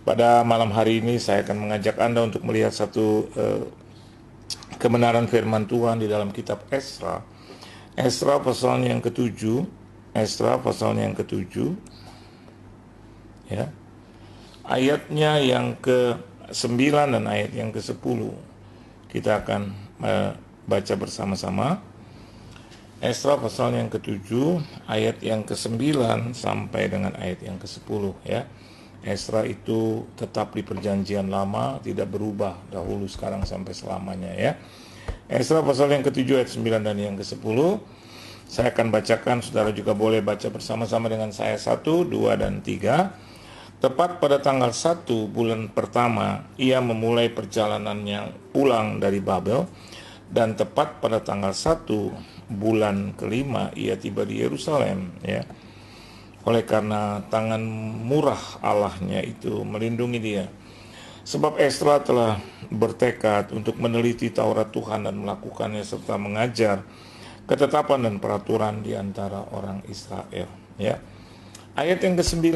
Pada malam hari ini saya akan mengajak Anda untuk melihat satu kebenaran firman Tuhan di dalam kitab Esra. Esra pasalnya yang ketujuh, Esra pasalnya yang ketujuh, ya. Ayatnya yang ke-9 dan ayat yang ke-10. Kita akan baca bersama-sama. Esra pasal yang ke-7, ayat yang ke-9 sampai dengan ayat yang ke-10, ya. Esra itu tetap di perjanjian lama, tidak berubah dahulu, sekarang, sampai selamanya, ya. Esra pasal yang ke-7 ayat 9 dan yang ke-10. Saya akan bacakan, saudara juga boleh baca bersama-sama dengan saya. 1, 2, dan 3. Tepat pada tanggal 1 bulan pertama, ia memulai perjalanannya pulang dari Babel. Dan tepat pada tanggal 1 bulan kelima, ia tiba di Yerusalem, ya. Oleh karena tangan murah Allahnya itu melindungi dia. Sebab Esra telah bertekad untuk meneliti Taurat Tuhan dan melakukannya serta mengajar ketetapan dan peraturan di antara orang Israel, ya. Ayat yang ke-9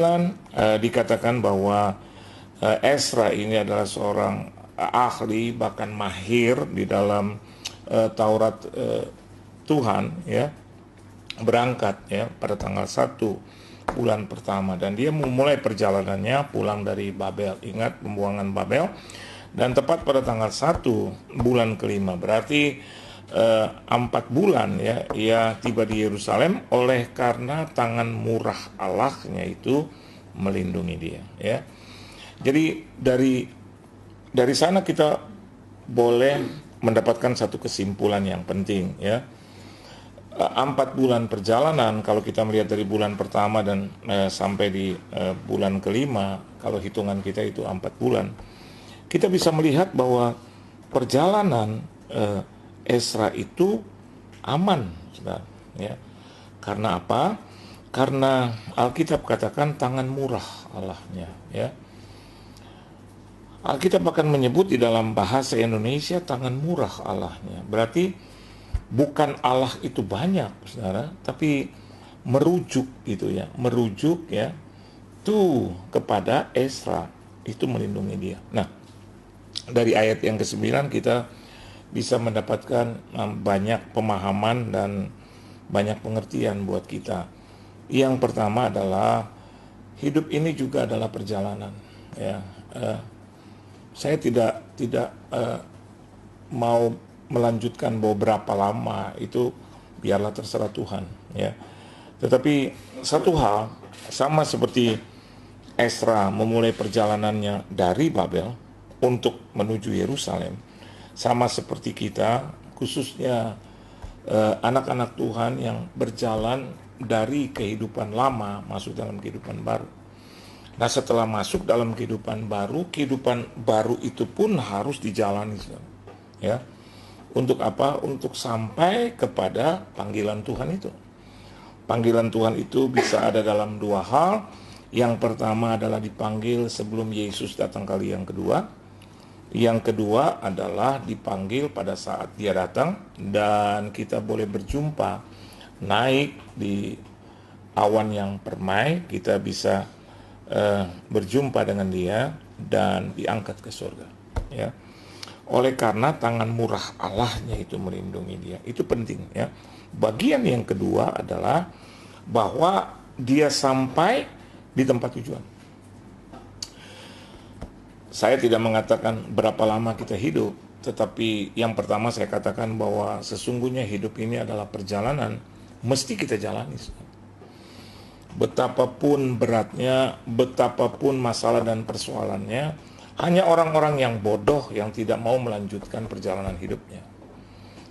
dikatakan bahwa Esra ini adalah seorang ahli, bahkan mahir di dalam Taurat Tuhan, ya. Berangkat, ya, pada tanggal 1 bulan pertama, dan dia memulai perjalanannya pulang dari Babel. Ingat pembuangan Babel. Dan tepat pada tanggal 1 bulan kelima, berarti 4 bulan, ya, ia tiba di Yerusalem oleh karena tangan murah Allahnya itu melindungi dia, ya. Jadi dari sana kita boleh mendapatkan satu kesimpulan yang penting, ya. 4 bulan perjalanan, kalau kita melihat dari bulan pertama dan sampai di bulan kelima, kalau hitungan kita itu 4 bulan, kita bisa melihat bahwa perjalanan Esra itu aman, saudara, ya. Karena apa? Karena Alkitab katakan tangan murah Allahnya, ya. Alkitab akan menyebut di dalam bahasa Indonesia tangan murah Allahnya. Berarti bukan Allah itu banyak, saudara, tapi merujuk gitu, ya, merujuk, ya, tuh kepada Esra itu melindungi dia. Nah, dari ayat yang ke-9 kita bisa mendapatkan banyak pemahaman dan banyak pengertian buat kita. Yang pertama adalah hidup ini juga adalah perjalanan, ya. Saya tidak mau melanjutkan beberapa lama, itu biarlah terserah Tuhan, ya. Tetapi satu hal, sama seperti Esra memulai perjalanannya dari Babel untuk menuju Yerusalem, sama seperti kita, khususnya anak-anak Tuhan yang berjalan dari kehidupan lama masuk dalam kehidupan baru. Nah, setelah masuk dalam kehidupan baru itu pun harus dijalani, ya. Untuk apa? Untuk sampai kepada panggilan Tuhan itu. Panggilan Tuhan itu bisa ada dalam dua hal. Yang pertama adalah dipanggil sebelum Yesus datang kali yang kedua. Yang kedua adalah dipanggil pada saat dia datang dan kita boleh berjumpa, naik di awan yang permai, kita bisa berjumpa dengan dia dan diangkat ke surga, ya. Oleh karena tangan murah Allahnya itu melindungi dia. Itu penting, ya. Bagian yang kedua adalah bahwa dia sampai di tempat tujuan. Saya tidak mengatakan berapa lama kita hidup, tetapi yang pertama saya katakan bahwa sesungguhnya hidup ini adalah perjalanan, mesti kita jalani. Betapapun beratnya, betapapun masalah dan persoalannya, hanya orang-orang yang bodoh yang tidak mau melanjutkan perjalanan hidupnya.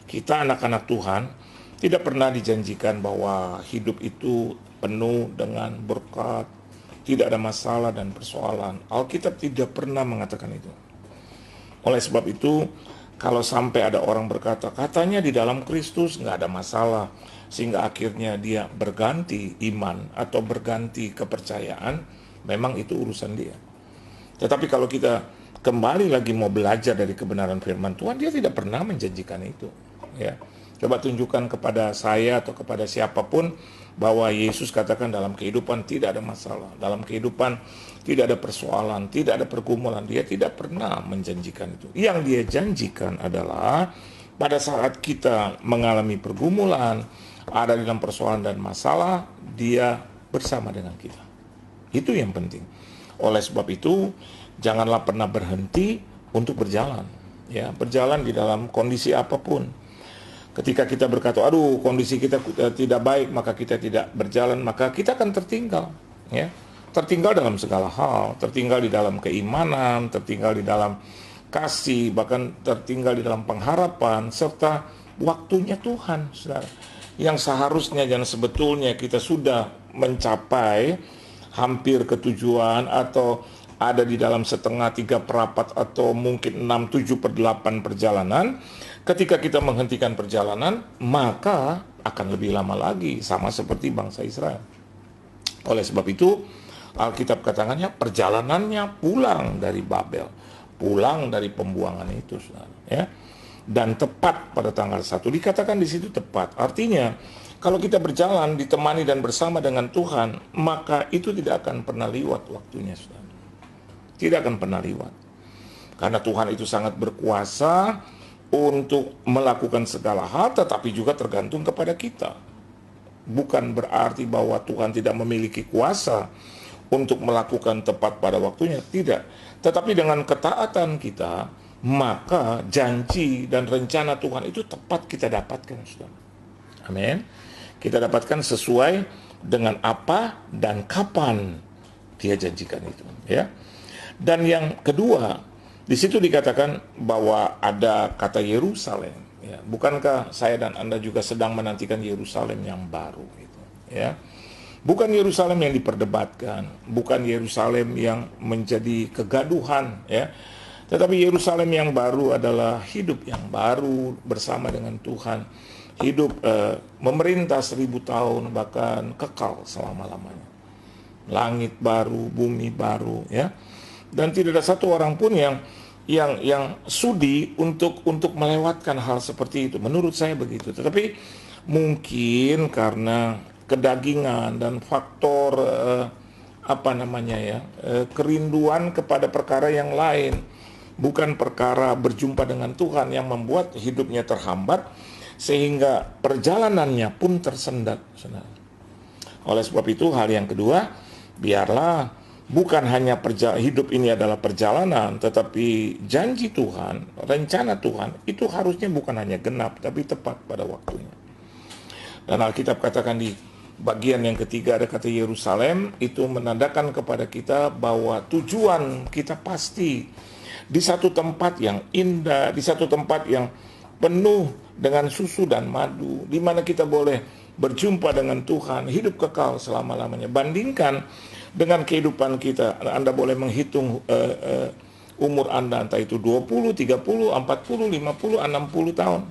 Kita anak-anak Tuhan tidak pernah dijanjikan bahwa hidup itu penuh dengan berkat, tidak ada masalah dan persoalan. Alkitab tidak pernah mengatakan itu. Oleh sebab itu, kalau sampai ada orang berkata, katanya di dalam Kristus nggak ada masalah, sehingga akhirnya dia berganti iman atau berganti kepercayaan, memang itu urusan dia. Tetapi kalau kita kembali lagi mau belajar dari kebenaran firman Tuhan, dia tidak pernah menjanjikan itu, ya. Coba tunjukkan kepada saya atau kepada siapapun bahwa Yesus katakan dalam kehidupan tidak ada masalah, dalam kehidupan tidak ada persoalan, tidak ada pergumulan. Dia tidak pernah menjanjikan itu. Yang dia janjikan adalah pada saat kita mengalami pergumulan, ada dalam persoalan dan masalah, dia bersama dengan kita. Itu yang penting. Oleh sebab itu, janganlah pernah berhenti untuk berjalan. Ya, berjalan di dalam kondisi apapun. Ketika kita berkata, aduh kondisi kita tidak baik, maka kita tidak berjalan, maka kita akan tertinggal. Ya, tertinggal dalam segala hal, tertinggal di dalam keimanan, tertinggal di dalam kasih, bahkan tertinggal di dalam pengharapan, serta waktunya Tuhan, saudara. Yang seharusnya dan sebetulnya kita sudah mencapai hampir ke tujuan atau ada di dalam setengah, 3/4 atau mungkin 6/7/8 perjalanan. Ketika kita menghentikan perjalanan, maka akan lebih lama lagi, sama seperti bangsa Israel. Oleh sebab itu, Alkitab katakannya perjalanannya pulang dari Babel, pulang dari pembuangan itu, saudara. Ya. Dan tepat pada tanggal 1, dikatakan di situ tepat. Artinya, kalau kita berjalan ditemani dan bersama dengan Tuhan, maka itu tidak akan pernah lewat waktunya, saudara. Tidak akan pernah lewat. Karena Tuhan itu sangat berkuasa untuk melakukan segala hal, tetapi juga tergantung kepada kita. Bukan berarti bahwa Tuhan tidak memiliki kuasa untuk melakukan tepat pada waktunya, tidak. Tetapi dengan ketaatan kita, maka janji dan rencana Tuhan itu tepat kita dapatkan, saudara. Amin. Kita dapatkan sesuai dengan apa dan kapan Dia janjikan itu, ya. Dan yang kedua, di situ dikatakan bahwa ada kata Yerusalem. Ya, bukankah saya dan Anda juga sedang menantikan Yerusalem yang baru? Gitu, ya, bukan Yerusalem yang diperdebatkan, bukan Yerusalem yang menjadi kegaduhan, ya. Tetapi Yerusalem yang baru adalah hidup yang baru bersama dengan Tuhan, hidup memerintah 1000 tahun bahkan kekal selama-lamanya. Langit baru, bumi baru, ya. Dan tidak ada satu orang pun yang sudi untuk melewatkan hal seperti itu. Menurut saya begitu. Tetapi mungkin karena kedagingan dan faktor kerinduan kepada perkara yang lain, bukan perkara berjumpa dengan Tuhan, yang membuat hidupnya terhambat sehingga perjalanannya pun tersendat. Oleh sebab itu, hal yang kedua, biarlah bukan hanya hidup ini adalah perjalanan, tetapi janji Tuhan, rencana Tuhan, itu harusnya bukan hanya genap, tapi tepat pada waktunya. Dan Alkitab katakan di bagian yang ketiga ada kata Yerusalem, itu menandakan kepada kita bahwa tujuan kita pasti di satu tempat yang indah, di satu tempat yang penuh dengan susu dan madu, di mana kita boleh berjumpa dengan Tuhan, hidup kekal selama-lamanya. Bandingkan dengan kehidupan kita, Anda boleh menghitung umur Anda, entah itu 20, 30, 40, 50, 60 tahun.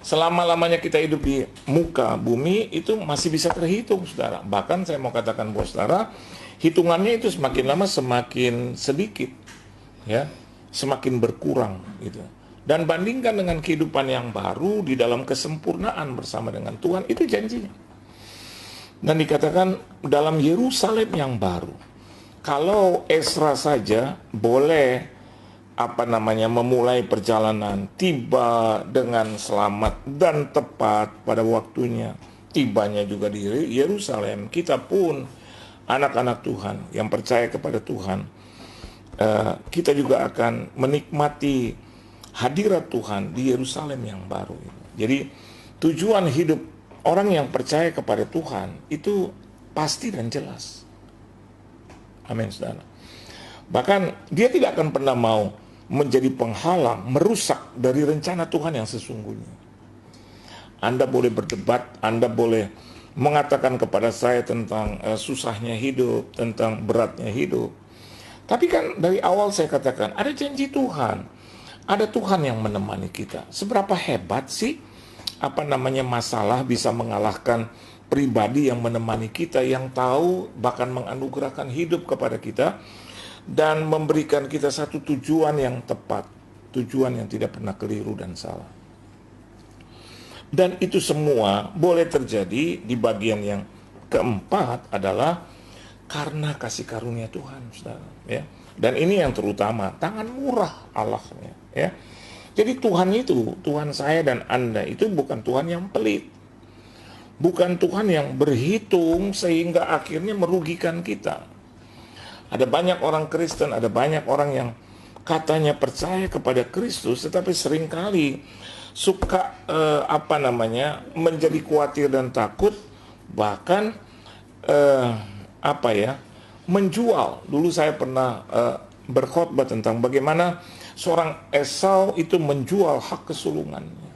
Selama-lamanya kita hidup di muka bumi, itu masih bisa terhitung, saudara. Bahkan saya mau katakan buat saudara, hitungannya itu semakin lama semakin sedikit, ya, semakin berkurang, gitu. Dan bandingkan dengan kehidupan yang baru di dalam kesempurnaan bersama dengan Tuhan, itu janjinya. Dan dikatakan dalam Yerusalem yang baru. Kalau Ezra saja boleh memulai perjalanan, tiba dengan selamat dan tepat pada waktunya, tibanya juga di Yerusalem. Kita pun anak-anak Tuhan yang percaya kepada Tuhan, kita juga akan menikmati hadirat Tuhan di Yerusalem yang baru. Jadi tujuan hidup orang yang percaya kepada Tuhan itu pasti dan jelas. Amin, saudara. Bahkan dia tidak akan pernah mau menjadi penghalang, merusak dari rencana Tuhan yang sesungguhnya. Anda boleh berdebat, Anda boleh mengatakan kepada saya tentang susahnya hidup, tentang beratnya hidup. Tapi kan dari awal saya katakan, ada janji Tuhan. Ada Tuhan yang menemani kita. Seberapa hebat sih masalah bisa mengalahkan pribadi yang menemani kita, yang tahu bahkan menganugerahkan hidup kepada kita dan memberikan kita satu tujuan yang tepat, tujuan yang tidak pernah keliru dan salah. Dan itu semua boleh terjadi di bagian yang keempat adalah karena kasih karunia Tuhan, saudara. Ya. Dan ini yang terutama, tangan murah Allahnya. Ya. Jadi Tuhan itu, Tuhan saya dan Anda itu bukan Tuhan yang pelit. Bukan Tuhan yang berhitung sehingga akhirnya merugikan kita. Ada banyak orang Kristen, ada banyak orang yang katanya percaya kepada Kristus, tetapi seringkali suka menjadi khawatir dan takut, bahkan menjual. Dulu saya pernah berkhotbah tentang bagaimana seorang Esau itu menjual hak kesulungannya.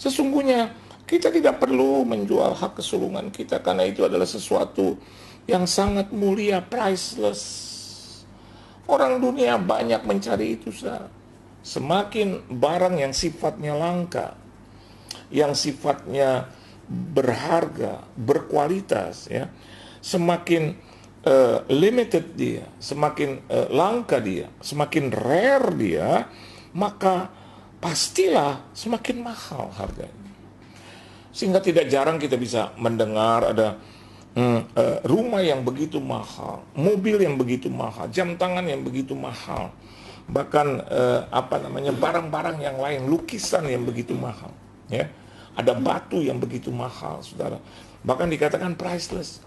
Sesungguhnya kita tidak perlu menjual hak kesulungan kita, karena itu adalah sesuatu yang sangat mulia, priceless. Orang dunia banyak mencari itu, saudara. Semakin barang yang sifatnya langka, yang sifatnya berharga, berkualitas, ya, semakin limited dia, semakin langka dia, semakin rare dia, maka pastilah semakin mahal harganya. Sehingga tidak jarang kita bisa mendengar ada rumah yang begitu mahal, mobil yang begitu mahal, jam tangan yang begitu mahal, bahkan barang-barang yang lain, lukisan yang begitu mahal, ya, ada batu yang begitu mahal, saudara, bahkan dikatakan priceless.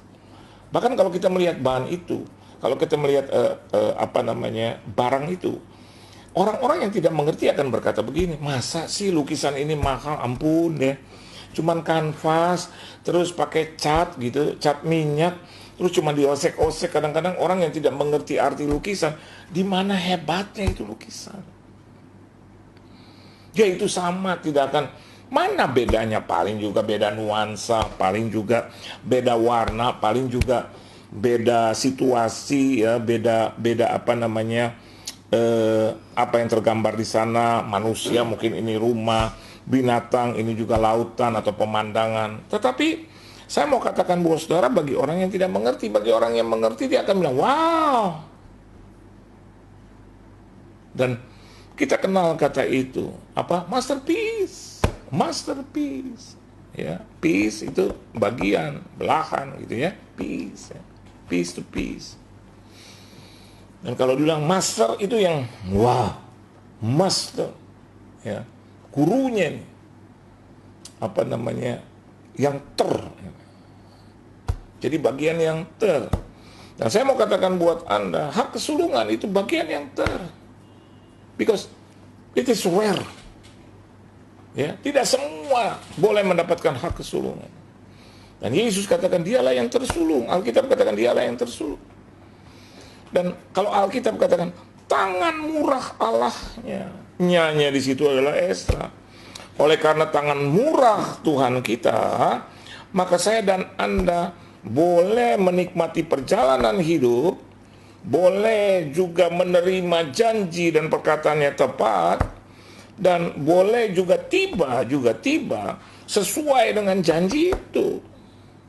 Bahkan kalau kita melihat bahan itu, kalau kita melihat barang itu, orang-orang yang tidak mengerti akan berkata begini, masa sih lukisan ini mahal, ampun deh, cuman kanvas, terus pakai cat gitu, cat minyak, terus cuma diosek-osek. Kadang-kadang orang yang tidak mengerti arti lukisan, di mana hebatnya itu lukisan? Ya itu sama, tidak akan, mana bedanya, paling juga beda nuansa, paling juga beda warna, paling juga beda situasi, ya, beda apa yang tergambar di sana, manusia, mungkin ini rumah, binatang, ini juga lautan atau pemandangan. Tetapi saya mau katakan bahwa saudara, bagi orang yang tidak mengerti, bagi orang yang mengerti dia akan bilang wow. Dan kita kenal kata itu, apa? Masterpiece. Masterpiece, ya, piece itu bagian, belahan gitu ya, piece, ya. Piece to piece. Dan kalau dibilang master itu yang wah, master, ya, gurunya nih, yang jadi bagian yang Dan saya mau katakan buat Anda, hak kesulungan itu bagian yang because it is rare. Ya, tidak semua boleh mendapatkan hak kesulungan. Dan Yesus katakan dialah yang tersulung. Alkitab katakan dialah yang tersulung. Dan kalau Alkitab katakan tangan murah Allahnya, nyanya di situ adalah Esra. Oleh karena tangan murah Tuhan kita, maka saya dan Anda boleh menikmati perjalanan hidup, boleh juga menerima janji dan perkataannya tepat, dan boleh juga tiba sesuai dengan janji itu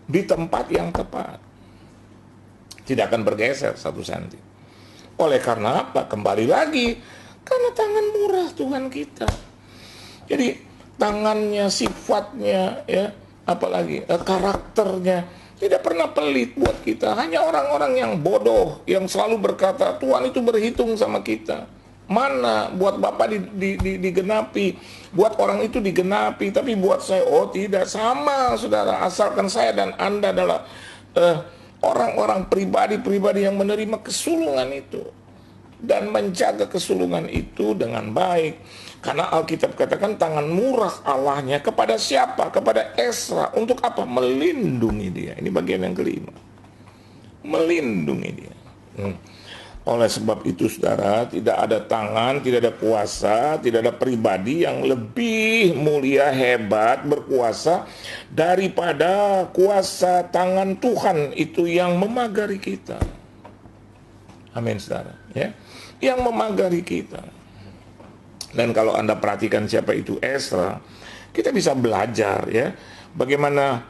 di tempat yang tepat. Tidak akan bergeser 1 senti. Oleh karena apa? Kembali lagi, karena tangan murah Tuhan kita. Jadi tangannya, sifatnya, ya, apalagi karakternya tidak pernah pelit buat kita. Hanya orang-orang yang bodoh yang selalu berkata Tuhan itu berhitung sama kita. Mana buat Bapak digenapi, buat orang itu digenapi, tapi buat saya, oh tidak, sama, saudara. Asalkan saya dan Anda adalah orang-orang pribadi-pribadi yang menerima kesulungan itu dan menjaga kesulungan itu dengan baik. Karena Alkitab katakan tangan murah Allahnya kepada siapa? Kepada Esra. Untuk apa? Melindungi dia. Ini bagian yang kelima. Melindungi dia. Oleh sebab itu, saudara, tidak ada tangan, tidak ada kuasa, tidak ada pribadi yang lebih mulia, hebat, berkuasa daripada kuasa tangan Tuhan itu yang memagari kita. Amin, saudara. Ya, yang memagari kita. Dan kalau Anda perhatikan siapa itu Esra, kita bisa belajar, ya, bagaimana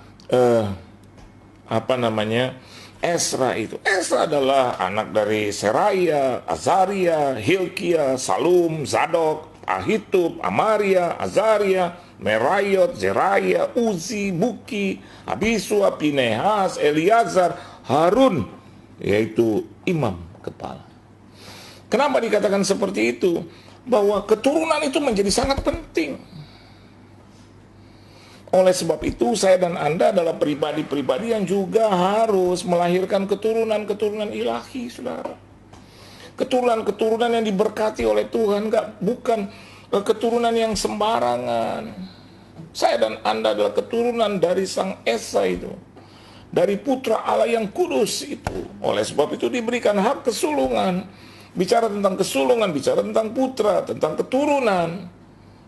Esra itu. Esra adalah anak dari Seraya, Azaria, Hilkia, Salum, Zadok, Ahitub, Amaria, Azaria, Merayot, Zeraya, Uzi, Buki, Abisua, Pinehas, Eleazar, Harun, yaitu imam kepala. Kenapa dikatakan seperti itu? Bahwa keturunan itu menjadi sangat penting. Oleh sebab itu saya dan Anda adalah pribadi-pribadi yang juga harus melahirkan keturunan-keturunan ilahi, saudara. Keturunan-keturunan yang diberkati oleh Tuhan, bukan keturunan yang sembarangan. Saya dan Anda adalah keturunan dari Sang Esa itu, dari Putra Allah yang kudus itu. Oleh sebab itu diberikan hak kesulungan. Bicara tentang kesulungan, bicara tentang putra, tentang keturunan.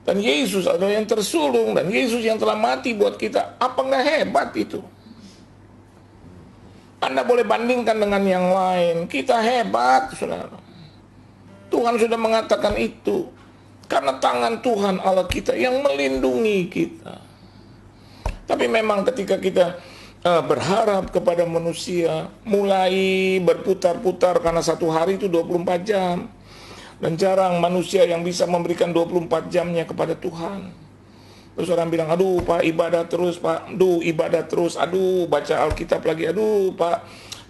Dan Yesus adalah yang tersulung, dan Yesus yang telah mati buat kita. Apa nggak hebat itu? Anda boleh bandingkan dengan yang lain. Kita hebat, saudara. Tuhan sudah mengatakan itu. Karena tangan Tuhan Allah kita yang melindungi kita. Tapi memang ketika kita berharap kepada manusia, mulai berputar-putar, karena satu hari itu 24 jam. Dan jarang manusia yang bisa memberikan 24 jamnya kepada Tuhan. Terus orang bilang, aduh Pak, ibadah terus Pak, aduh ibadah terus, aduh baca Alkitab lagi, aduh Pak,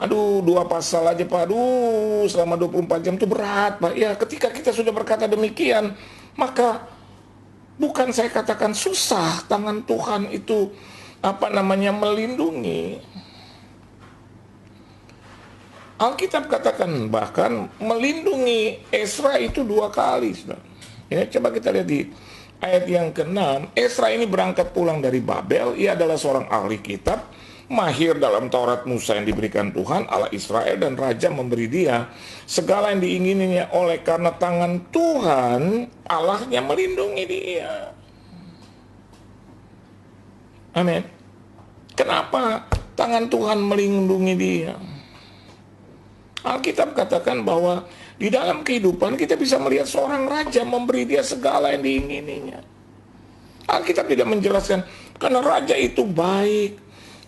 aduh 2 pasal aja Pak, aduh selama 24 jam itu berat Pak. Ya, ketika kita sudah berkata demikian, maka bukan saya katakan susah, tangan Tuhan itu melindungi. Alkitab katakan bahkan melindungi Ezra itu 2 kali. Ya, coba kita lihat di ayat yang ke-6. Ezra ini berangkat pulang dari Babel. Ia adalah seorang ahli kitab, mahir dalam Taurat Musa yang diberikan Tuhan Allah Israel, dan raja memberi dia segala yang diingininya oleh karena tangan Tuhan Allahnya melindungi dia. Amin. Kenapa tangan Tuhan melindungi dia? Alkitab katakan bahwa di dalam kehidupan kita bisa melihat seorang raja memberi dia segala yang diingininya. Alkitab tidak menjelaskan karena raja itu baik,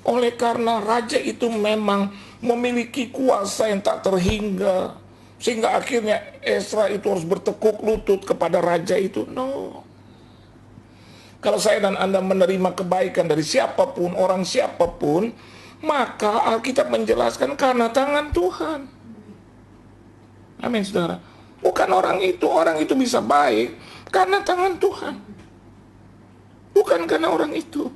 oleh karena raja itu memang memiliki kuasa yang tak terhingga, sehingga akhirnya Ezra itu harus bertekuk lutut kepada raja itu. No. Kalau saya dan Anda menerima kebaikan dari siapapun, orang siapapun, maka Alkitab menjelaskan karena tangan Tuhan. Amin, saudara. Bukan orang itu bisa baik karena tangan Tuhan. Bukan karena orang itu.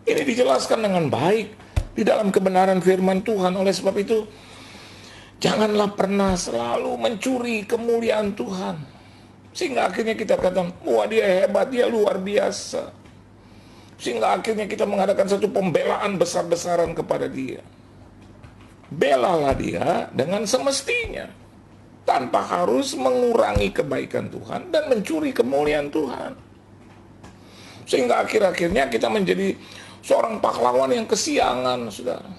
Ini dijelaskan dengan baik di dalam kebenaran firman Tuhan. Oleh sebab itu, janganlah pernah selalu mencuri kemuliaan Tuhan. Sehingga akhirnya kita katakan, wah dia hebat, dia luar biasa. Sehingga akhirnya kita mengadakan satu pembelaan besar-besaran kepada dia. Belalah dia dengan semestinya, tanpa harus mengurangi kebaikan Tuhan dan mencuri kemuliaan Tuhan. Sehingga akhir-akhirnya kita menjadi seorang pahlawan yang kesiangan, saudara.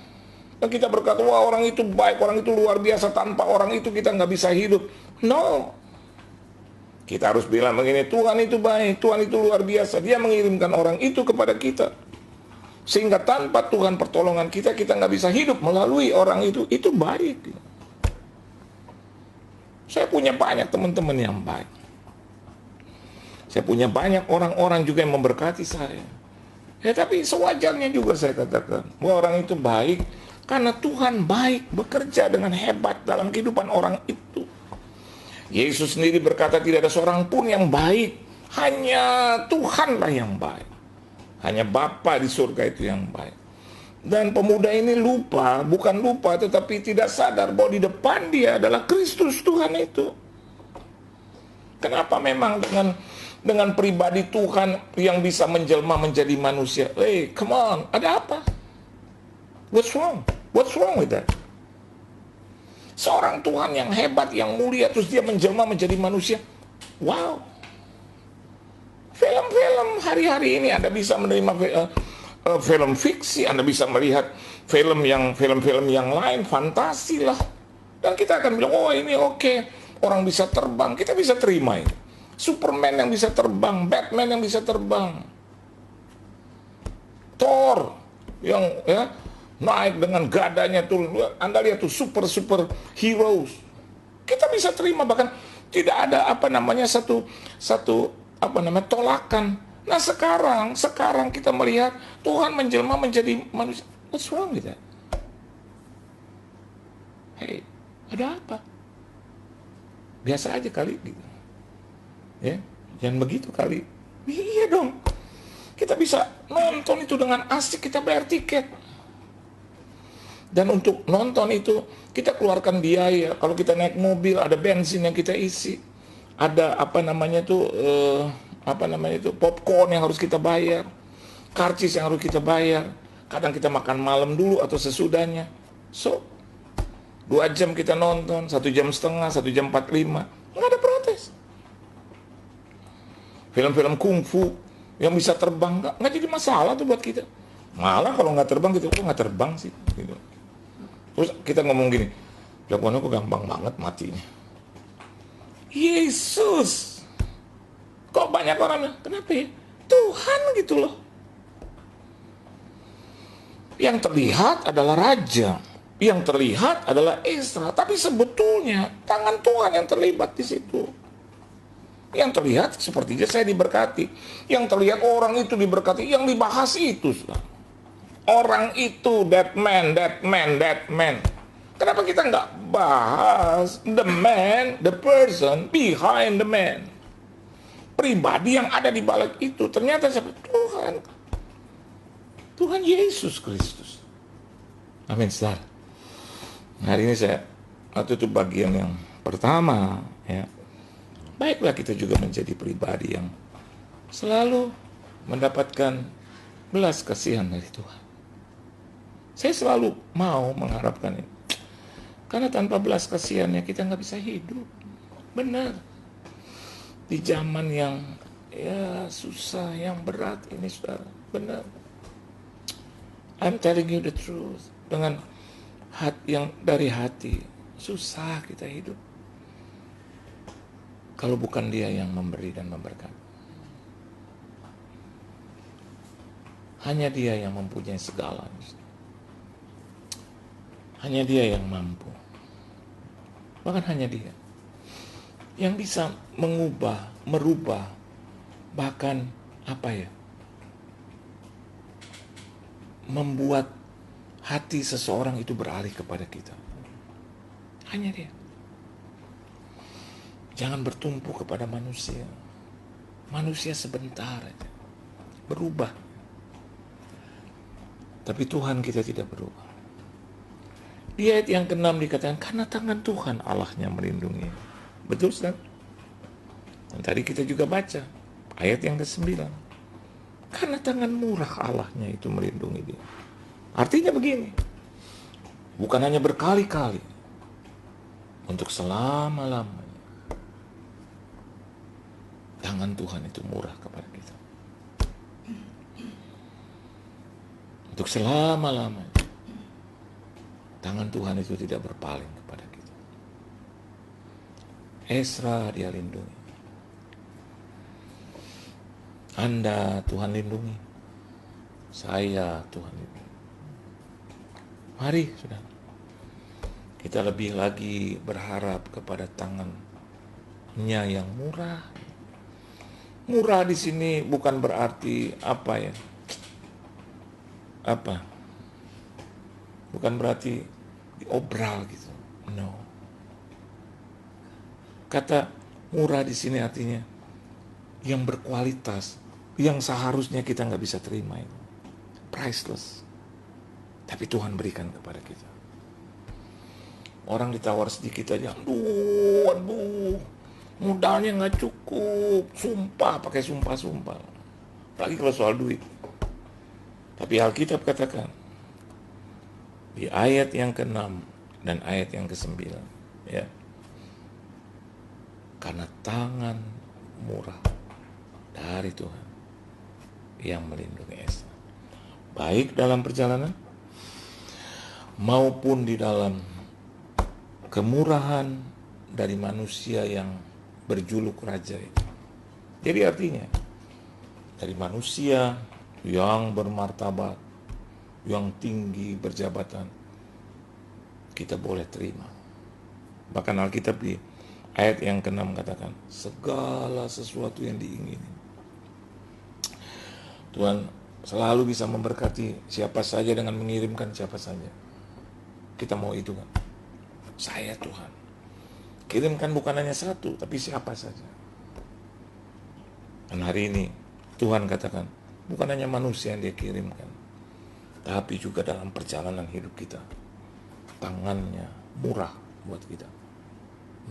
Dan kita berkata, wah orang itu baik, orang itu luar biasa, tanpa orang itu kita nggak bisa hidup. No. Kita harus bilang begini, Tuhan itu baik, Tuhan itu luar biasa. Dia mengirimkan orang itu kepada kita. Sehingga tanpa Tuhan pertolongan kita nggak bisa hidup melalui orang itu. Itu baik. Saya punya banyak teman-teman yang baik. Saya punya banyak orang-orang juga yang memberkati saya. Ya tapi sewajarnya juga saya katakan bahwa orang itu baik karena Tuhan baik, bekerja dengan hebat dalam kehidupan orang itu. Yesus sendiri berkata tidak ada seorang pun yang baik, hanya Tuhanlah yang baik. Hanya Bapa di surga itu yang baik. Dan pemuda ini bukan lupa tetapi tidak sadar bahwa di depan dia adalah Kristus Tuhan itu. Kenapa memang dengan pribadi Tuhan yang bisa menjelma menjadi manusia? Hey, come on, ada apa? What's wrong? What's wrong with that? Seorang Tuhan yang hebat, yang mulia, terus dia menjelma menjadi manusia. Wow. Film-film hari-hari ini Anda bisa menerima film fiksi, Anda bisa melihat film yang lain, fantasi lah. Dan kita akan bilang, oh ini oke. Orang bisa terbang, kita bisa terima ini. Superman yang bisa terbang, Batman yang bisa terbang, Thor yang naik dengan gadanya tuh, Anda lihat tuh super heroes. Kita bisa terima, bahkan tidak ada satu tolakan. Nah sekarang kita melihat Tuhan menjelma menjadi manusia. What's wrong with that? Hey, ada apa? Biasa aja kali gitu. Ya, jangan begitu kali. Iya dong. Kita bisa nonton itu dengan asik, kita bayar tiket. Dan untuk nonton itu kita keluarkan biaya. Kalau kita naik mobil ada bensin yang kita isi. Ada popcorn yang harus kita bayar. Karcis yang harus kita bayar. Kadang kita makan malam dulu atau sesudahnya. So, 2 jam kita nonton, 1 jam setengah, 1 jam 45. Nggak ada protes. Film-film kungfu yang bisa terbang nggak jadi masalah tuh buat kita. Malah kalau nggak terbang gitu, kok nggak terbang sih? Gitu. Terus kita ngomong gini, jagoannya kok gampang banget matinya. Yesus, kok banyak orang bilang, kenapa ya? Tuhan gitu loh. Yang terlihat adalah raja, yang terlihat adalah Esra, tapi sebetulnya tangan Tuhan yang terlibat di situ. Yang terlihat sepertinya saya diberkati, yang terlihat orang itu diberkati, yang dibahas itu orang itu, that man. Kenapa kita nggak bahas the man, the person behind the man, pribadi yang ada di balik itu? Ternyata siapa? Tuhan Yesus Kristus. Amin, saudara. Hari ini saya tutup bagian yang pertama, ya. Baiklah kita juga menjadi pribadi yang selalu mendapatkan belas kasihan dari Tuhan. Saya selalu mau mengharapkan ini. Karena tanpa belas kasihannya kita nggak bisa hidup. Benar. Di zaman yang susah, yang berat ini, saudara. Benar. I'm telling you the truth. Dengan hati yang dari hati, susah kita hidup. Kalau bukan Dia yang memberi dan memberkati. Hanya Dia yang mempunyai segalanya. Hanya Dia yang mampu. Bahkan hanya Dia yang bisa mengubah, merubah, bahkan membuat hati seseorang itu beralih kepada kita. Hanya Dia. Jangan bertumpu kepada manusia. Manusia sebentar aja berubah. Tapi Tuhan kita tidak berubah. Di ayat yang ke-6 dikatakan, karena tangan Tuhan Allahnya melindungi. Betul, saudara? Dan tadi kita juga baca ayat yang ke-9. Karena tangan murah Allahnya itu melindungi dia. Artinya begini, bukan hanya berkali-kali, untuk selama-lamanya. Tangan Tuhan itu murah kepada kita. Untuk selama-lamanya. Tangan Tuhan itu tidak berpaling kepada kita. Esra Dia lindungi. Anda Tuhan lindungi. Saya Tuhan lindungi. Mari, saudara, kita lebih lagi berharap kepada tangan-Nya yang murah. Murah di sini bukan berarti bukan berarti diobral gitu. No. Kata murah di sini artinya yang berkualitas, yang seharusnya kita nggak bisa terima itu. Priceless. Tapi Tuhan berikan kepada kita. Orang ditawar sedikit aja, aduh, modalnya nggak cukup, pakai sumpah. Apalagi kalau soal duit. Tapi Alkitab katakan, di ayat yang ke-6 dan ayat yang ke-9, ya, karena tangan murah dari Tuhan yang melindungi Esra, baik dalam perjalanan maupun di dalam kemurahan dari manusia yang berjuluk raja itu. Jadi artinya dari manusia yang bermartabat, yang tinggi berjabatan, kita boleh terima. Bahkan Alkitab di Ayat yang ke-6 katakan, segala sesuatu yang diingini. Tuhan selalu bisa memberkati siapa saja dengan mengirimkan siapa saja. Kita mau itu kan? Saya Tuhan. Kirimkan bukan hanya satu, tapi siapa saja. Dan hari ini Tuhan katakan, bukan hanya manusia yang dia kirimkan, tapi juga dalam perjalanan hidup kita. Tangannya murah buat kita,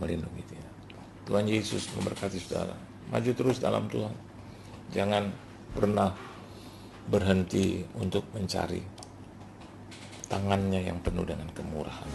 melindungi kita. Tuhan Yesus memberkati saudara. Maju terus dalam Tuhan. Jangan pernah berhenti untuk mencari tangannya yang penuh dengan kemurahan.